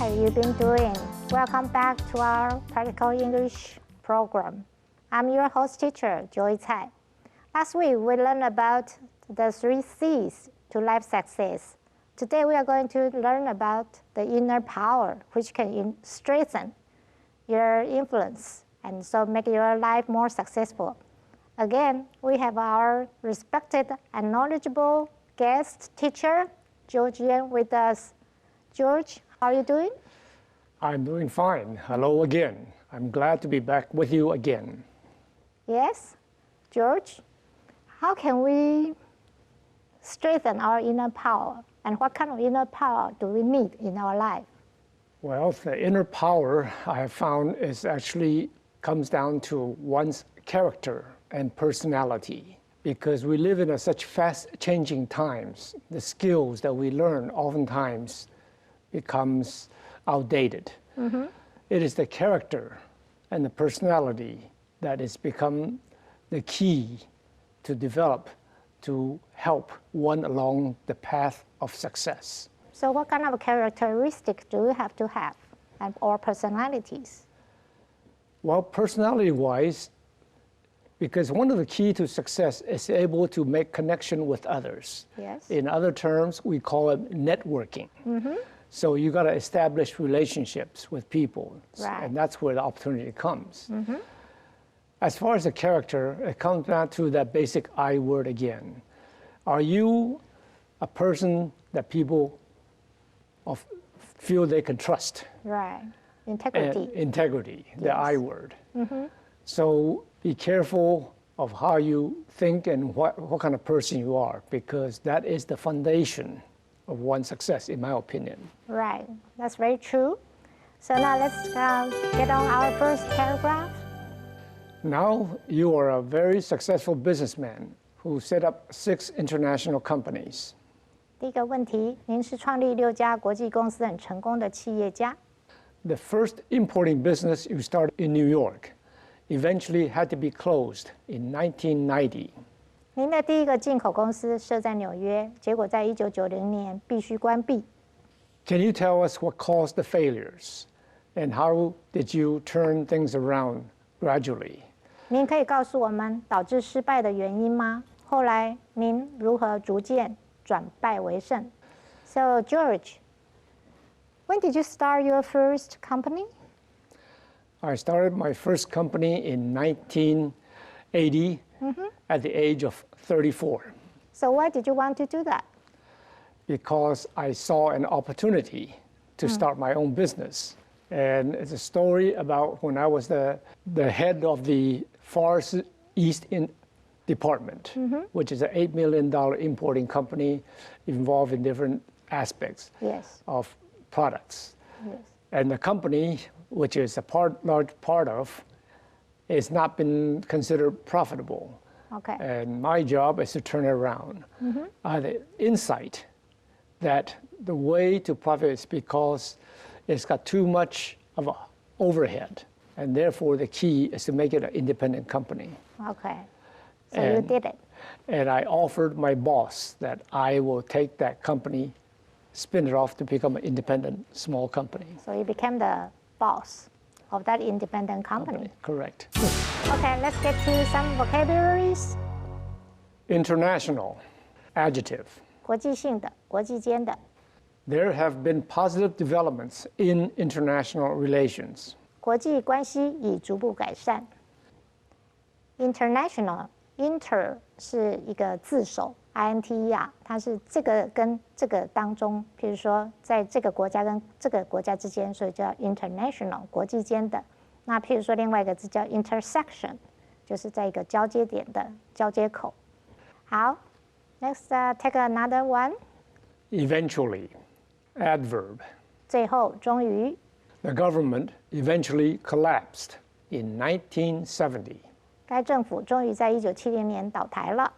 have you been doing? Welcome back to our Practical English program. I'm your host teacher, Joy Tsai. Last week, we learned about the 3 C's to life success. Today, we are going to learn about the inner power, which can strengthen your influence and so make your life more successful. Again, we have our respected and knowledgeable guest teacher, George Yan, with us. George, how are you doing? I'm doing fine. Hello again. I'm glad to be back with you again. Yes, George, how can we strengthen our inner power? And what kind of inner power do we need in our life? Well, the inner power I have found is actually comes down to one's character and personality. Because we live in such fast-changing times, the skills that we learn oftentimes becomes outdated. Mm-hmm. It is the character and the personality that has become the key to develop to help one along the path of success. So what kind of characteristics do we have to have, or personalities? Well, personality-wise, because one of the key to success is able to make connection with others. Yes. In other terms, we call it networking. Mm-hmm. So you got to establish relationships with people, right. And that's where the opportunity comes. Mm-hmm. As far as the character, it comes down to that basic I word again. Are you a person that people feel they can trust? Right. Integrity. Integrity, the yes. I word. Mm-hmm. So be careful of how you think and what kind of person you are, because that is the foundation of one's success, in my opinion. Right, that's very true. So now let's get on our first paragraph. Now you are a very successful businessman who set up 6 international companies. 第一个问题，您是创立6家国际公司很成功的企业家。The first importing business you started in New York eventually had to be closed in 1990. 您的第一个进口公司设在纽约，结果在1990年必须关闭。Can you tell us what caused the failures, and how did you turn things around gradually? 您可以告诉我们导致失败的原因吗？后来您如何逐渐转败为胜？ So George, when did you start your first company? I started my first company in 1980 at the age of 34. So why did you want to do that? Because I saw an opportunity to start my own business. And it's a story about when I was the head of the Far East Department, which is an $8 million importing company involved in different aspects yes. of products. Yes. And the company, which is a large part of, has not been considered profitable. Okay. And my job is to turn it around. I had the insight that the way to profit is because it's got too much of an overhead, and therefore the key is to make it an independent company. Okay. So you did it. And I offered my boss that I will take that company, spin it off to become an independent small company. So you became the boss of that independent company. Correct. Okay, let's get to some vocabularies. International, adjective. 国际性的，国际间的。 There have been positive developments in international relations. 国际关系已逐步改善。International, inter 是一个字首 ，INTER， 它是这个跟这个当中，譬如说在这个国家跟这个国家之间，所以叫 international 国际间的。那譬如说另外一个字叫 intersection， 就是在一个交接点的交接口。好 ，Next take another one. Eventually, adverb. 最后终于 The government eventually collapsed in 1970. 该政府终于在1970年倒台了。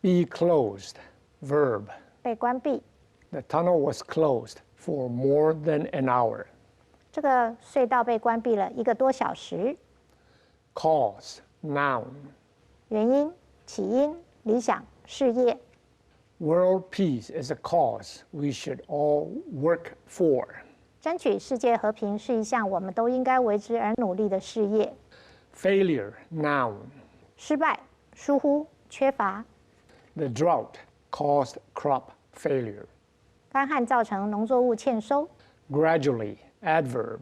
Be closed, verb. 被关闭。The tunnel was closed for more than an hour. 这个隧道被关闭了1个多小时。Cause, noun. 原因、起因、理想、事业。World peace is a cause we should all work for. 争取世界和平是一项我们都应该为之而努力的事业。Failure, noun. 失败、疏忽、缺乏。The drought caused crop failure. 干旱造成农作物欠收。Gradually, adverb.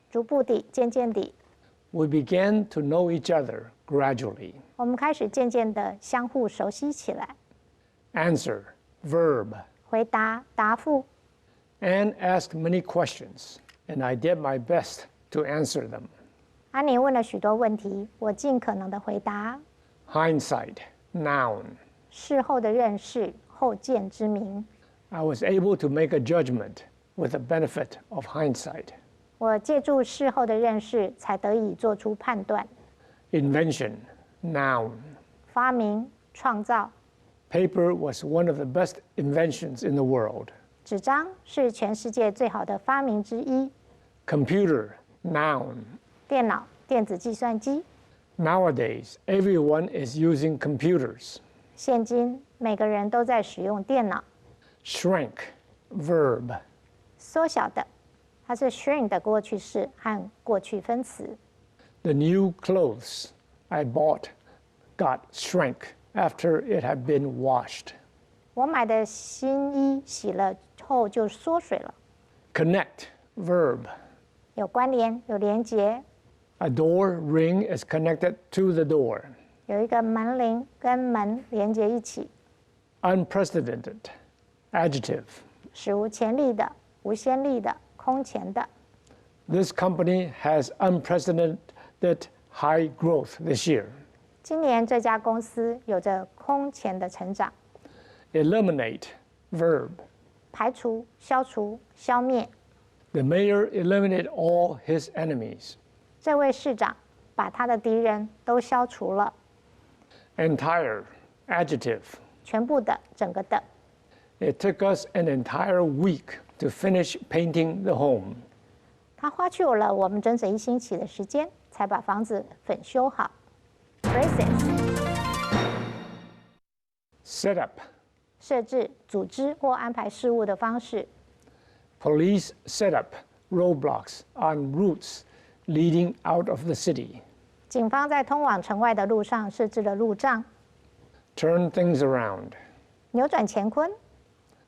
逐步地、渐渐地。We began to know each other gradually. 我们开始渐渐地相互熟悉起来。Answer, verb. 回答、答复。Anne asked many questions, and I did my best to answer them. 安妮问了许多问题，我尽可能的回答。Hindsight, noun. 事后的认识，后见之明。I was able to make a judgment with the benefit of hindsight. 我借助事后的认识，才得以做出判断。Invention, noun. 发明、创造。Paper was one of the best inventions in the world. 纸张是全世界最好的发明之一。Computer, noun. 电脑、电子计算机。Nowadays, everyone is using computers. 现今每个人都在使用电脑。Shrink, verb. 缩小的，它是 shrink 的过去式和过去分词。The new clothes I bought got shrink after it had been washed. 我买的新衣洗了后就缩水了。Connect, verb. 有关联，有连结。A door ring is connected to the door. 有一个门铃跟门连接一起。Unprecedented, adjective. 史无前例的、无先例的、空前的。This company has unprecedented high growth this year. 今年这家公司有着空前的成长。Eliminate, verb. 排除、消除、消灭。The mayor eliminated all his enemies. 这位市长把他的敌人都消除了。Entire, adjective. 全部的、整个的。It took us an entire week to finish painting the home. 他花去了我们整整1星期的时间，才把房子粉修好。Process. Set up. 设置、组织或安排事务的方式。Police set up roadblocks on routes leading out of the city. 警方在通往城外的路上设置了路障。Turn things around. 扭转乾坤。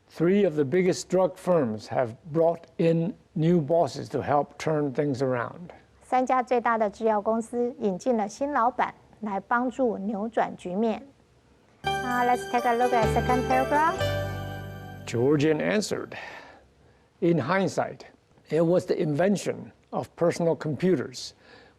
3 of the biggest drug firms have brought in new bosses to help turn things around. 3家最大的制药公司引进了新老板来帮助扭转局面。Let's take a look at second paragraph. Georgian answered. In hindsight, it was the invention of personal computers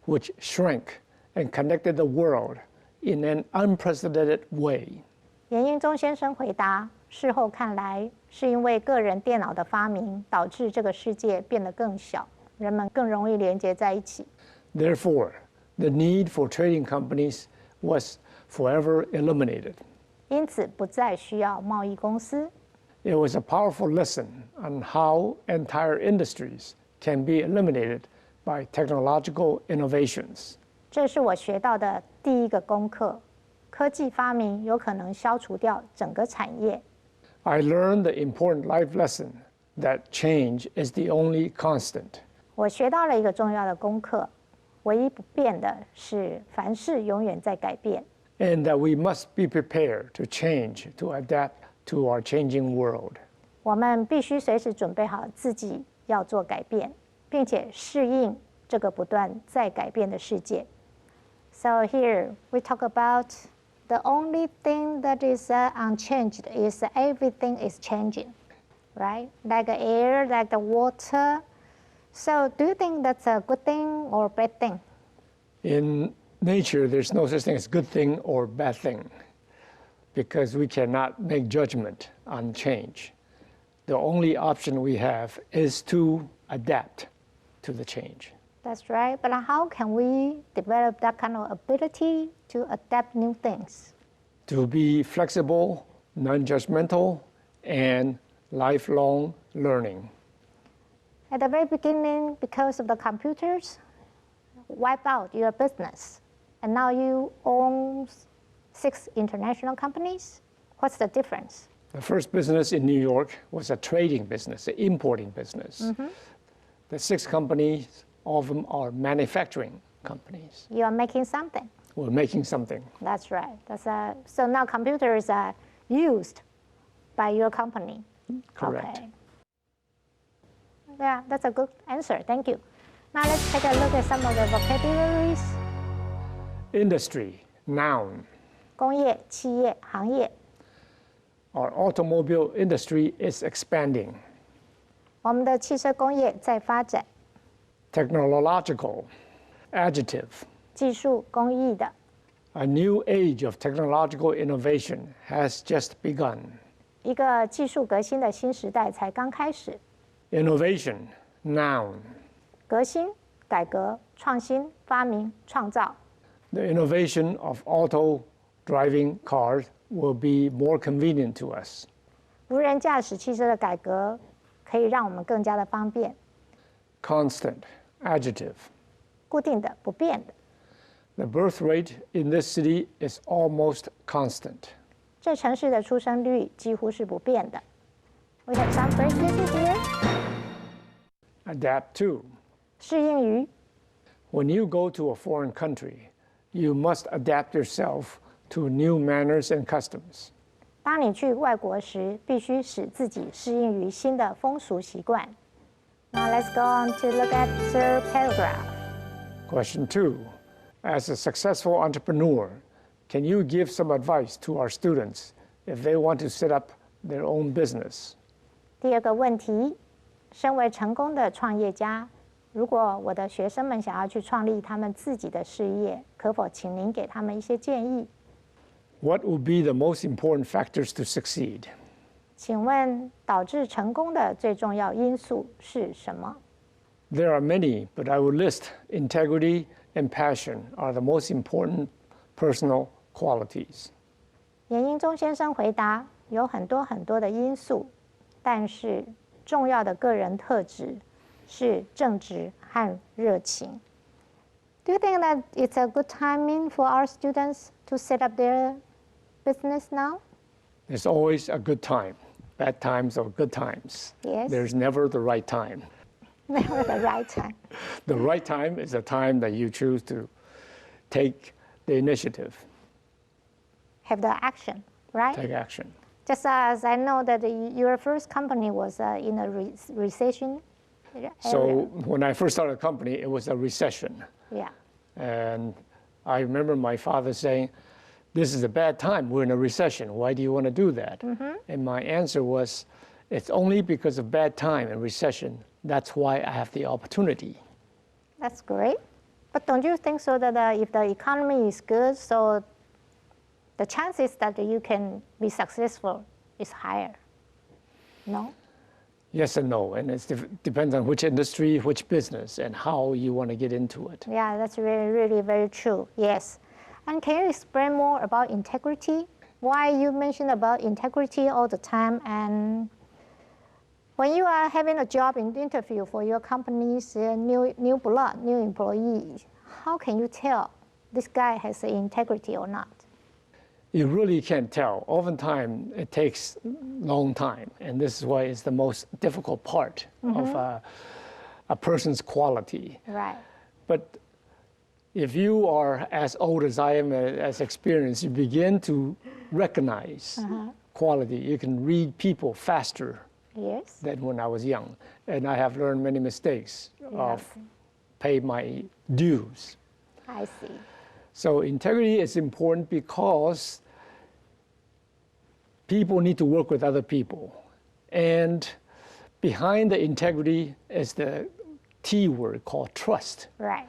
which shrank and connected the world in an unprecedented way. 严英忠先生回答：事后看来，是因为个人电脑的发明，导致这个世界变得更小，人们更容易连接在一起。Therefore, the need for trading companies was forever eliminated. 因此，不再需要贸易公司。It was a powerful lesson on how entire industries can be eliminated by technological innovations. 这是我学到的第一个功课。科技发明有可能消除掉整个产业。I learned the important life lesson that change is the only constant. 我学到了一个重要的功课，唯一不变的是凡事永远在改变。And that we must be prepared to change, to adapt to our changing world. 我们必须随时准备好自己要做改变，并且适应这个不断在改变的世界。So here we talk about the only thing that is unchanged is everything is changing, right? Like the air, like the water. So do you think that's a good thing or bad thing? In nature, there's no such thing as good thing or bad thing because we cannot make judgment on change. The only option we have is to adapt to the change. That's right. But how can we develop that kind of ability to adapt new things? To be flexible, non-judgmental, and lifelong learning. At the very beginning, because of the computers, wipe out your business. And now you own 6 international companies. What's the difference? The first business in New York was a trading business, an importing business. The 6 companies, all of them are manufacturing companies. You are making something. We're making something. That's right. So now computers are used by your company. Correct. Okay. Yeah, that's a good answer. Thank you. Now let's take a look at some of the vocabularies. Industry, noun. 工业、企业、行业。 Our automobile industry is expanding. 我们的汽车工业在发展。 Technological, adjective. 技术、工艺的。 A new age of technological innovation has just begun. 一个技术革新的新时代才刚开始。 Innovation, noun. 革新、改革、创新、发明、创造。 The innovation of auto-driving cars will be more convenient to us. 无人驾驶汽车的改革可以让我们更加的方便。 Constant, adjective. 固定的、不变的。 The birth rate in this city is almost constant. 这城市的出生率几乎是不变的。We have some phrases here. Adapt to. 适应于 When you go to a foreign country, you must adapt yourself to new manners and customs. 当你去外国时，必须使自己适应于新的风俗习惯。Now let's go on to look at third paragraph. Question 2. As a successful entrepreneur, can you give some advice to our students if they want to set up their own business? 第二个问题，身为成功的创业家，如果我的学生们想要去创立他们自己的事业，可否请您给他们一些建议？ What will be the most important factors to succeed? 请问导致成功的最重要因素是什么？ There are many, but I will list integrity and passion are the most important personal qualities. 严英忠先生回答：有很多很多的因素，但是重要的个人特质是正直和热情。Do you think that it's a good timing for our students to set up their business now? There's always a good time, bad times or good times. Yes. There's never the right time. Never the right time. The right time is the time that you choose to take the initiative, Have the action, right? take action. Just as I know that your first company was in a recession area. So when I first started a company, it was a recession. Yeah. And I remember my father saying, this is a bad time, we're in a recession, why do you want to do that? And my answer was, it's only because of bad time and recession, that's why I have the opportunity. That's great. But don't you think so that if the economy is good, so the chances that you can be successful is higher? No? Yes and no, and it depends on which industry, which business, and how you want to get into it. Yeah, that's really, really very true. Yes. And can you explain more about integrity? Why you mention about integrity all the time? And when you are having a job interview for your company's new blood, new employee, how can you tell this guy has integrity or not? You really can't tell. Oftentimes, it takes a long time, and this is why it's the most difficult part of a person's quality. Right. But if you are as old as I am, as experienced, you begin to recognize quality. You can read people faster Yes. than when I was young. And I have learned many mistakes of pay my dues. I see. So integrity is important because people need to work with other people. And behind the integrity is the T word called trust. Right.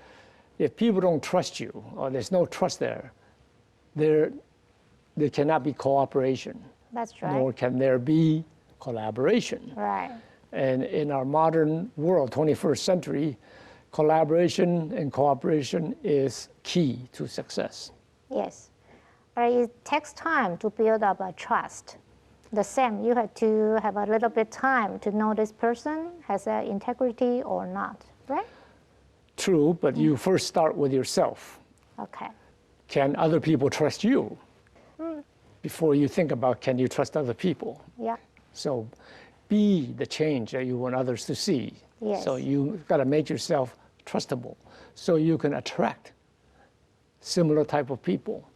If people don't trust you, or there's no trust there cannot be cooperation, That's right. nor can there be collaboration. Right. And in our modern world, 21st century, collaboration and cooperation is key to success. Yes. But it takes time to build up a trust. The same, you have to have a little bit time to know this person has integrity or not, right? True, but you first start with yourself. Okay. Can other people trust you? Before you think about, can you trust other people? Yeah. So be the change that you want others to see. Yes. So you've got to make yourself trustable so you can attract similar type of people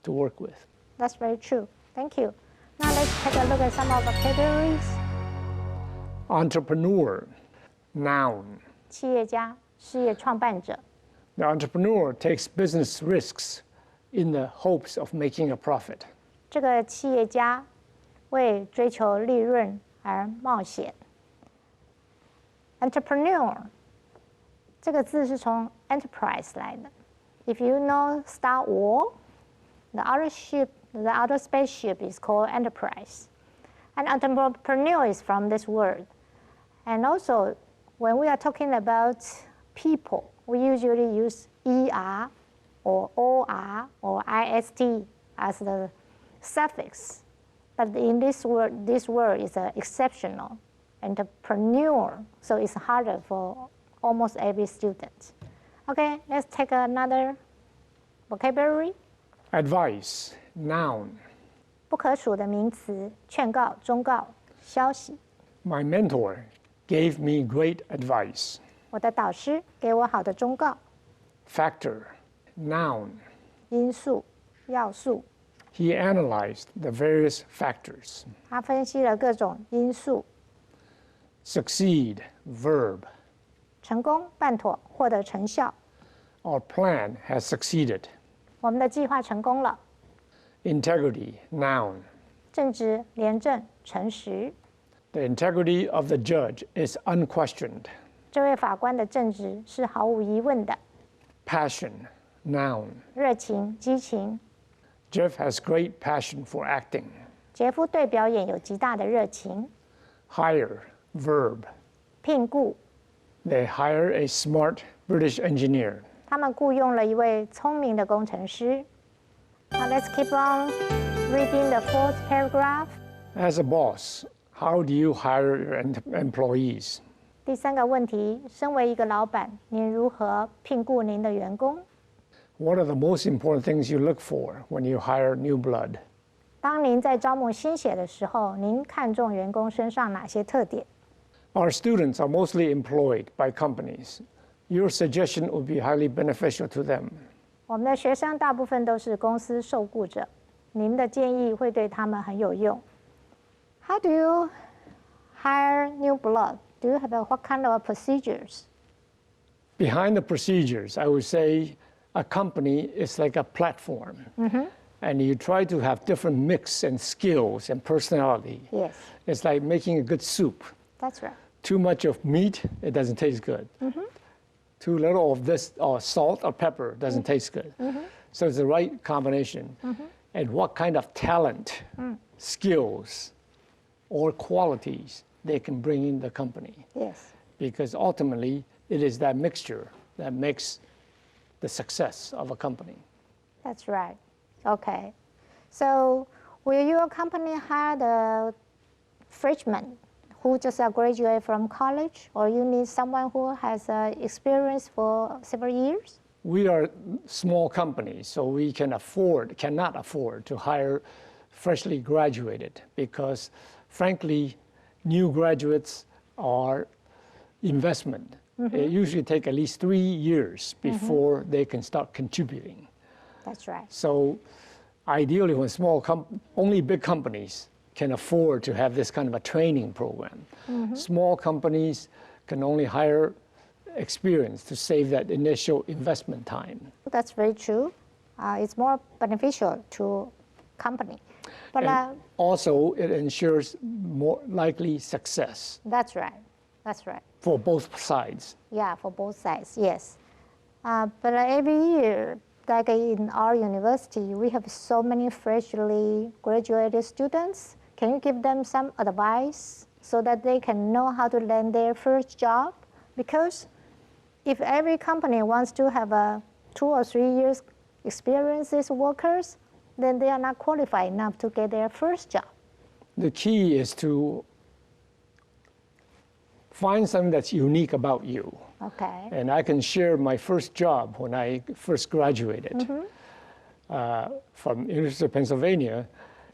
to work with. That's very true. Thank you. Now let's take a look at some of the categories. Entrepreneur, noun. 企业家、事业创办者。 The entrepreneur takes business risks in the hopes of making a profit. 这个企业家为追求利润而冒险。Entrepreneur 这个字是从 enterprise 来的。If you know Star Wars, the outer spaceship is called Enterprise. And entrepreneur is from this word. And also, when we are talking about people, we usually use ER or OR or IST as the suffix. But in this word is exceptional, entrepreneur, so it's harder for almost every student. Okay, let's take another vocabulary. Advice, noun. 不可数的名词，劝告、忠告、消息。 My mentor gave me great advice. 我的导师给我好的忠告。 Factor, noun. 因素、要素， He analyzed the various factors. 他分析了各种因素。 Succeed, verb. 成功、办妥、获得成效。 Our plan has succeeded. 我们的计划成功了。 Integrity, noun. 正直、廉政、诚实。 The integrity of the judge is unquestioned. 这位法官的正直是毫无疑问的。 Passion, noun. 热情、激情。 Jeff has great passion for acting. 杰夫对表演有极大的热情。 Hire, verb. 聘雇， They hire a smart British engineer. 他们雇佣了一位聪明的工程师。Now let's keep on reading the fourth paragraph. As a boss, how do you hire your employees? 第三个问题，身为一个老板，您如何聘雇您的员工？ What are the most important things you look for when you hire new blood? 当您在招募新血的时候，您看重员工身上哪些特点？ Our students are mostly employed by companies. Your suggestion would be highly beneficial to them. 我们的学生大部分都是公司受雇者，您的建议会对他们很有用。How do you hire new blood? Do you have what kind of procedures? Behind the procedures, I would say a company is like a platform. And you try to have different mix and skills and personality. Yes, It's like making a good soup. that's right. Too much of meat, it doesn't taste good. Too little of this or salt or pepper doesn't taste good. So it's the right combination. And what kind of talent, skills, or qualities they can bring in the company. Yes, Because ultimately, it is that mixture that makes the success of a company. that's right. Okay. So will your company hire the freshman who just graduated from college, or you need someone who has experience for several years? We are small companies, so we cannot afford to hire freshly graduated because, frankly, new graduates are investment. It usually take at least 3 years before they can start contributing. That's right. So ideally, when only big companies can afford to have this kind of a training program. Small companies can only hire experience to save that initial investment time. That's very true. It's more beneficial to company. But And also, it ensures more likely success that's right. That's right. for both sides. Yeah, for both sides, yes. But every year, like in our university, we have so many freshly graduated students. Can you give them some advice so that they can know how to land their first job? Because if every company wants to have 2 or 3 years experience as workers, then they are not qualified enough to get their first job. The key is to find something that's unique about you. Okay. And I can share my first job when I first graduated from University of Pennsylvania.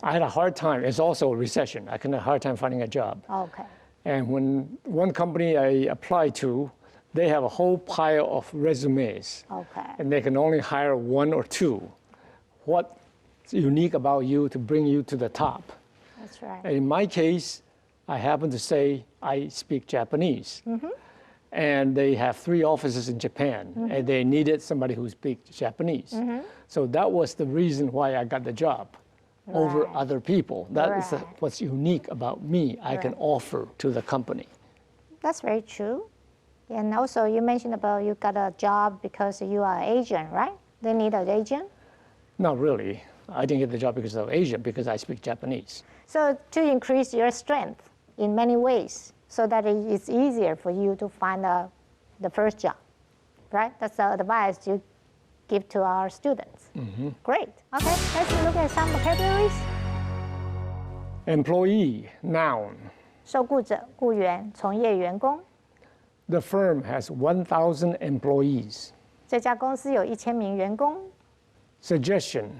I had a hard time. It's also a recession. I had a hard time finding a job. Okay. And when one company I apply to, they have a whole pile of resumes. Okay. And they can only hire one or two. What's unique about you to bring you to the top? That's right. And in my case, I happen to say I speak Japanese. And they have 3 offices in Japan, and they needed somebody who speaks Japanese. So that was the reason why I got the job over Right. other people. That is Right. what's unique about me, I can offer to the company. That's very true. And also, you mentioned about you got a job because you are Asian, right? They need an Asian. Not really. I didn't get the job because of Asian, because I speak Japanese. So to increase your strength in many ways, so that it's easier for you to find the first job, right? That's the advice you give to our students. Great. Okay, let's look at some vocabularies. Employee, noun. 受雇者、雇员、从业员工。 The firm has 1,000 employees. 这家公司有1000名员工。 Suggestion,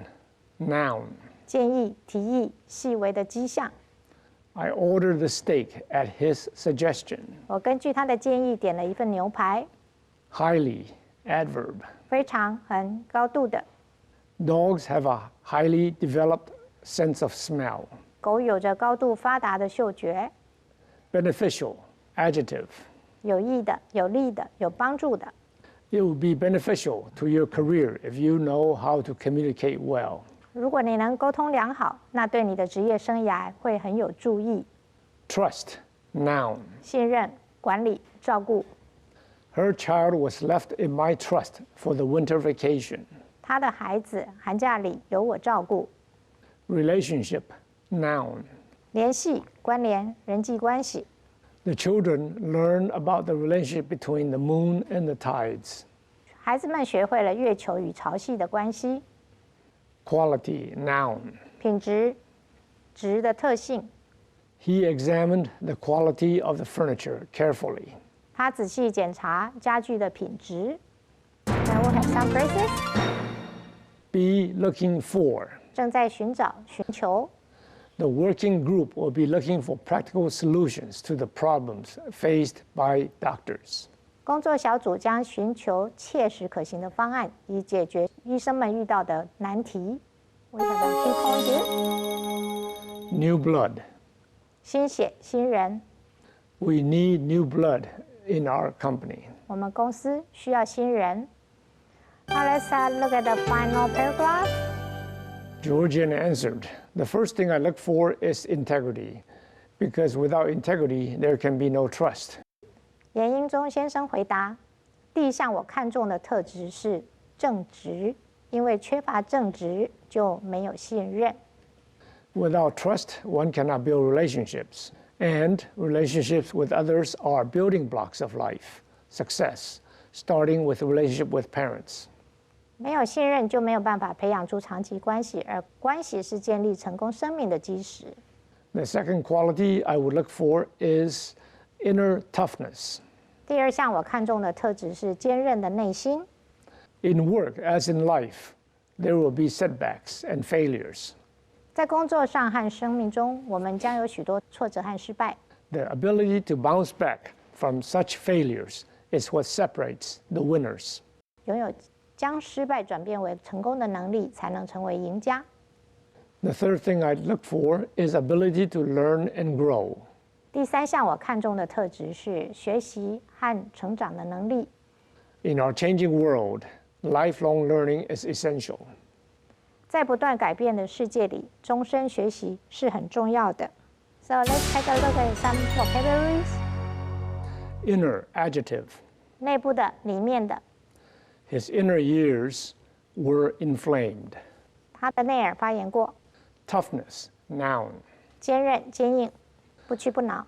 noun. 建议、提议、细微的迹象。 I ordered the steak at his suggestion. 我根据他的建议点了一份牛排， Highly, adverb. 非常、很、高度的。 Dogs have a highly developed sense of smell. 狗有着高度发达的嗅觉， Beneficial, adjective. 有益的、有利的、有帮助的。 It will be beneficial to your career if you know how to communicate well. 如果你能沟通良好，那对你的职业生涯会很有助益。 Trust, noun. 信任、管理、照顾。 Her child was left in my trust for the winter vacation. 他的孩子寒假里由我照顾。 Relationship, noun. 联系、关联、人际关系。 The children learn about the relationship between the moon and the tides. 孩子们学会了月球与潮汐的关系。 Quality, noun. 品质、质的特性。 He examined the quality of the furniture carefully. 他仔细检查家具的品质。Now we have some phrases. Be looking for. 正在寻找、寻求。 The working group will be looking for practical solutions to the problems faced by doctors. 工作小组将寻求切实可行的方案，以解决医生们遇到的难题。We have a key point here. New blood. 新血、新人。 We need new blood in our company. 我们公司需要新人。Now let's look at the final paragraph. Georgian answered, the first thing I look for is integrity, because without integrity, there can be no trust. 严英忠先生回答：“第一项我看重的特质是正直，因为缺乏正直就没有信任。 Without trust, one cannot build relationships, and relationships with others are building blocks of life, success, starting with a relationship with parents. 没有信任就没有办法培养出长期关系，而关系是建立成功生命的基石。 The second quality I would look for is inner toughness. 第二项我看重的特质是坚韧的内心。 In work, as in life, there will be setbacks and failures. 在工作上和生命中，我们将有许多挫折和失败。 The ability to bounce back from such failures is what separates the winners. 拥有将失败转变为成功的能力，才能成为赢家。 The third thing I'd look for is ability to learn and grow. 第三项我看重的特质是学习和成长的能力。 In our changing world, lifelong learning is essential. 在不断改变的世界里，终身学习是很重要的。So let's take a look at some vocabularies. Inner, adjective. 内部的、里面的， His inner ears were inflamed. 他的内耳发炎过。 Toughness, noun. 坚韧、坚硬，不屈不挠。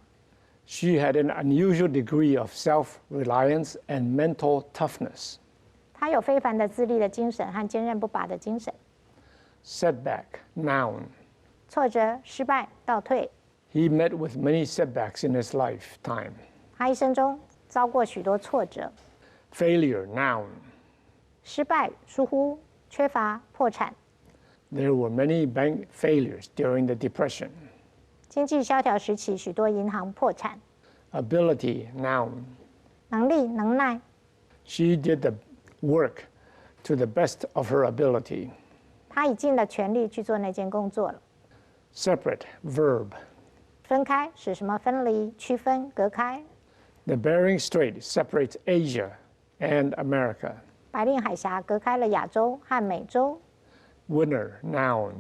She had an unusual degree of self-reliance and mental toughness. 他有非凡的自立的精神和坚韧不拔的精神。 Setback, noun. 挫折、失败、倒退， He met with many setbacks in his lifetime. 他一生中遭过许多挫折、 Failure, noun. 失败、疏忽、缺乏、破产。 There were many bank failures during the Depression. 经济萧条时期，许多银行破产。ability, noun. 能力、能耐。 She did the work to the best of her ability. 他已尽了全力去做那件工作了。 Separate, verb. 分开使什么分离、区分、隔开。 The Bering Strait separates Asia and America. 白令海峡隔开了亚洲和美洲。 Winner, noun.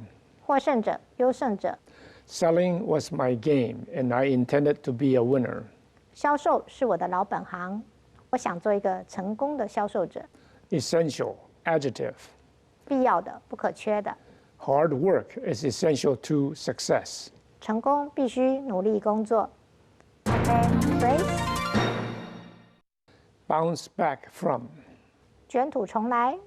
获胜者、优胜者。 Selling was my game, and I intended to be a winner. 销售是我的老本行，我想做一个成功的销售者。 Essential, adjective. 必要的、不可缺的。 Hard work is essential to success. 成功必须努力工作。OK, phrase. Bounce back from. 卷土重来。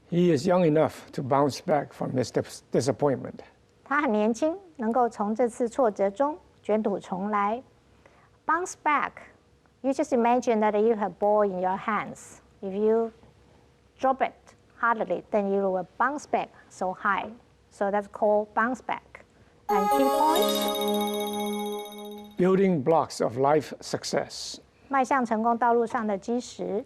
He is young enough to bounce back from his disappointment. 他很年轻，能够从这次挫折中卷土重来。Bounce back. You just imagine that you have a ball in your hands. If you drop it hardly, then you will bounce back so high. So that's called bounce back. And key points. Building blocks of life success. 迈向成功道路上的基石。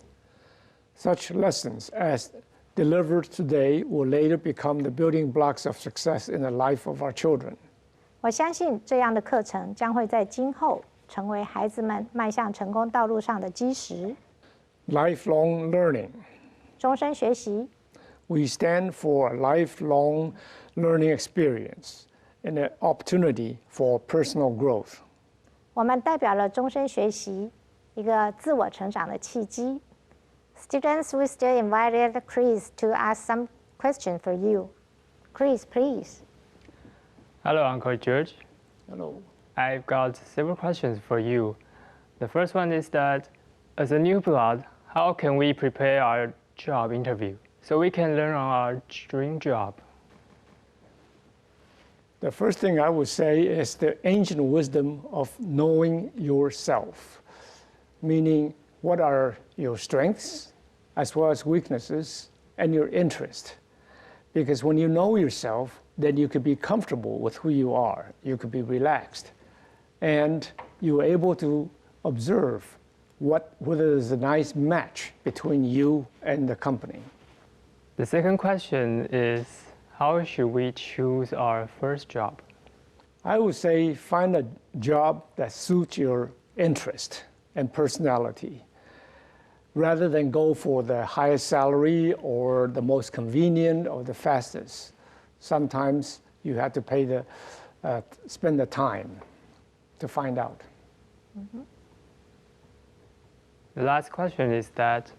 Such lessons as delivered today will later become the building blocks of success in the life of our children. 我相信这样的课程将会在今后成为孩子们迈向成功道路上的基石。 Lifelong learning. 终身学习。 We stand for a lifelong learning experience and an opportunity for personal growth. 我们代表了终身学习，一个自我成长的契机。Students, we still invited Chris to ask some questions for you. Chris, please. Hello, Uncle George. Hello. I've got several questions for you. The first one is that, as a new blood, how can we prepare our job interview so we can learn on our dream job? The first thing I would say is the ancient wisdom of knowing yourself, meaning what are your strengths as well as weaknesses and your interest. Because when you know yourself, then you could be comfortable with who you are. You could be relaxed. And you're able to observe whether there's a nice match between you and the company. The second question is, how should we choose our first job? I would say find a job that suits your interest and personality, rather than go for the highest salary or the most convenient or the fastest. Sometimes you have to spend the time to find out. Mm-hmm. The last question is that,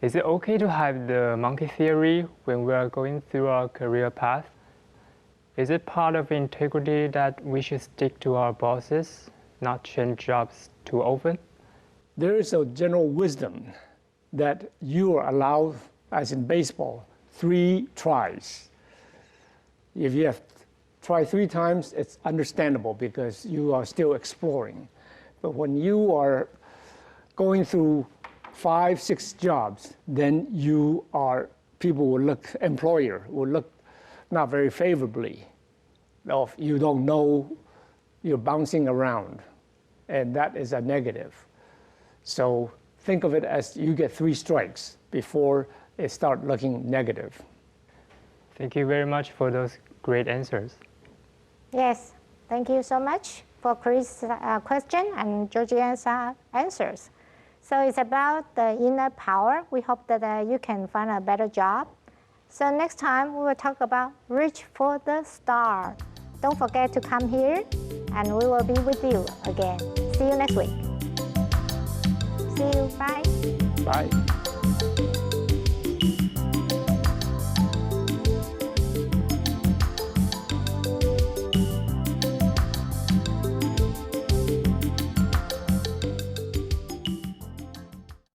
is it okay to have the monkey theory when we are going through our career path? Is it part of integrity that we should stick to our bosses, not change jobs too often? There is a general wisdom that you are allowed, as in baseball, 3 tries. If you have tried 3 times, it's understandable because you are still exploring. But when you are going through 5, 6 jobs, then employer will look not very favorably. If you don't know, you're bouncing around, and that is a negative. So think of it as you get 3 strikes before it starts looking negative. Thank you very much for those great answers. Yes, thank you so much for Chris' question and Georgian's answers. So it's about the inner power. We hope that you can find a better job. So next time we will talk about reach for the star. Don't forget to come here and we will be with you again. See you next week. See you. Bye. Bye.